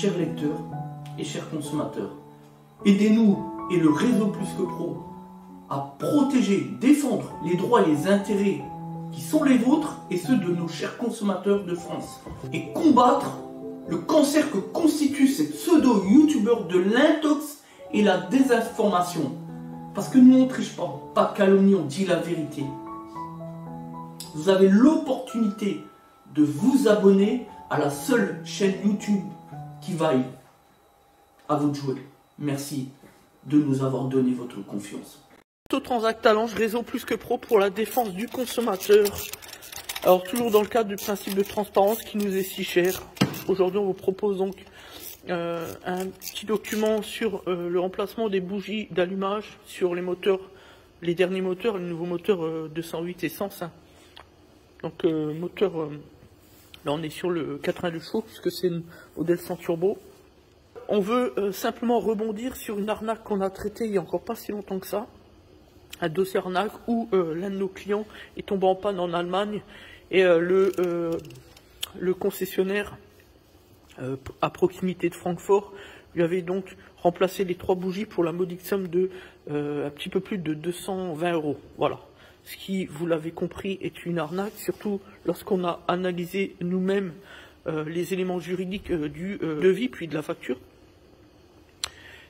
chers lecteurs et chers consommateurs, aidez-nous et le réseau Plus que Pro à protéger, défendre les droits et les intérêts qui sont les vôtres et ceux de nos chers consommateurs de France et combattre le cancer que constituent ces pseudo-youtubeurs de l'intox et la désinformation. Parce que nous on ne triche pas de calomnie, on dit la vérité. Vous avez l'opportunité de vous abonner à la seule chaîne YouTube qui vaille. À vous de jouer. Merci de nous avoir donné votre confiance. Transact Talange, réseau Plus que Pro pour la défense du consommateur. Alors toujours dans le cadre du principe de transparence qui nous est si cher. Aujourd'hui on vous propose donc un petit document sur le remplacement des bougies d'allumage sur les moteurs, les derniers moteurs, les nouveaux moteurs 208 et 105. Donc moteur, là on est sur le 82 chevaux puisque c'est le modèle sans turbo. On veut simplement rebondir sur une arnaque qu'on a traitée il n'y a encore pas si longtemps que ça. Un dossier arnaque où l'un de nos clients est tombé en panne en Allemagne et le concessionnaire à proximité de Francfort lui avait donc remplacé les 3 bougies pour la modique somme de un petit peu plus de 220 €. Voilà. Ce qui, vous l'avez compris, est une arnaque, surtout lorsqu'on a analysé nous-mêmes les éléments juridiques du devis puis de la facture.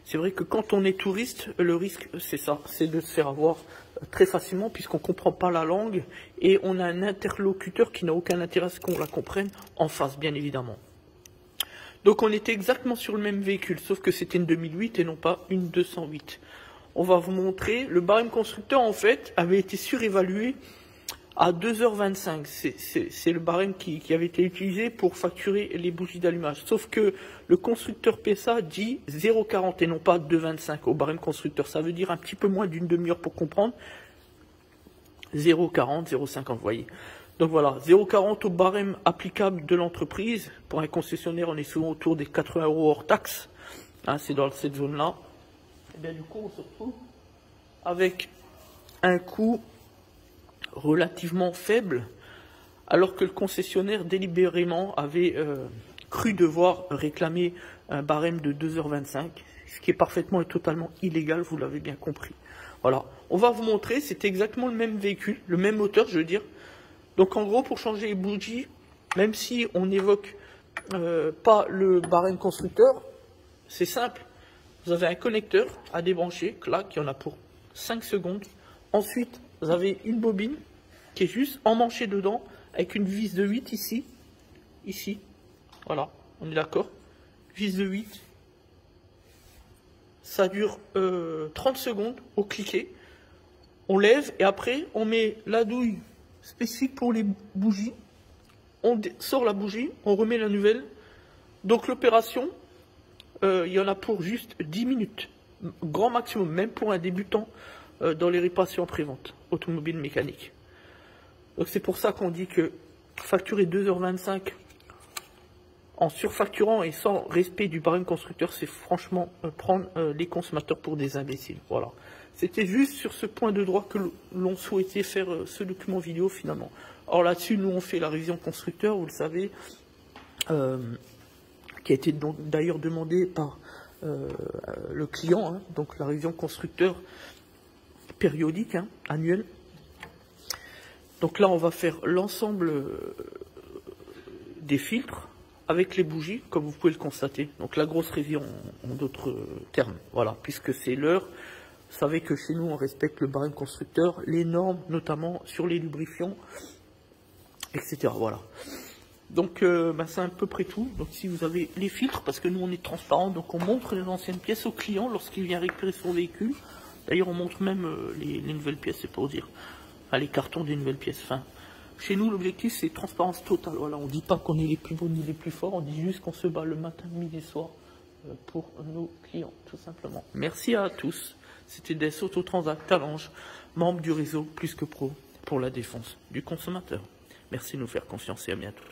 C'est vrai que quand on est touriste, le risque, c'est ça, c'est de se faire avoir très facilement puisqu'on ne comprend pas la langue et on a un interlocuteur qui n'a aucun intérêt à ce qu'on la comprenne en face, bien évidemment. Donc on était exactement sur le même véhicule, sauf que c'était une 2008 et non pas une 208. On va vous montrer, le barème constructeur en fait avait été surévalué à 2,25 €. C'est le barème qui avait été utilisé pour facturer les bougies d'allumage. Sauf que le constructeur PSA dit 0,40 et non pas 2,25 € au barème constructeur. Ça veut dire un petit peu moins d'une demi-heure pour comprendre. 0,40, 0,50, vous voyez. Donc voilà, 0,40 au barème applicable de l'entreprise. Pour un concessionnaire, on est souvent autour des 80 € hors taxe. Hein, c'est dans cette zone-là. Et bien du coup, on se retrouve avec un coût relativement faible, alors que le concessionnaire délibérément avait cru devoir réclamer un barème de 2,25 €, ce qui est parfaitement et totalement illégal, vous l'avez bien compris. Voilà, on va vous montrer, c'est exactement le même véhicule, le même moteur, je veux dire. Donc en gros, pour changer les bougies, même si on n'évoque pas le barème constructeur, c'est simple. Vous avez un connecteur à débrancher, clac, il y en a pour 5 secondes. Ensuite, vous avez une bobine qui est juste emmanchée dedans avec une vis de 8 ici, voilà, on est d'accord, vis de 8. Ça dure 30 secondes au cliquer. On lève et après on met la douille spécifique pour les bougies. On sort la bougie, on remet la nouvelle. Donc l'opération, il y en a pour juste 10 minutes, grand maximum, même pour un débutant dans les réparations après-vente automobile mécanique. Donc c'est pour ça qu'on dit que facturer 2,25 € en surfacturant et sans respect du barème constructeur, c'est franchement prendre les consommateurs pour des imbéciles. Voilà. C'était juste sur ce point de droit que l'on souhaitait faire ce document vidéo finalement. Or là-dessus, nous on fait la révision constructeur, vous le savez, qui a été d'ailleurs demandée par le client, hein, donc la révision constructeur périodique, hein, annuelle. Donc là, on va faire l'ensemble des filtres avec les bougies, comme vous pouvez le constater. Donc la grosse révision en d'autres termes, voilà, puisque c'est l'heure. Vous savez que chez nous, on respecte le barème constructeur, les normes, notamment sur les lubrifiants, etc. Voilà. Donc c'est à peu près tout. Donc si vous avez les filtres, parce que nous on est transparent, donc on montre les anciennes pièces au client lorsqu'il vient récupérer son véhicule. D'ailleurs on montre même les nouvelles pièces, c'est pour dire. Enfin, les cartons des nouvelles pièces. Enfin, chez nous l'objectif c'est transparence totale. Voilà, on ne dit pas qu'on est les plus beaux ni les plus forts, on dit juste qu'on se bat le matin, midi et soir pour nos clients, tout simplement. Merci à tous. C'était des Autotransact Talange, membre du réseau Plus que Pro pour la défense du consommateur. Merci de nous faire confiance et à bientôt.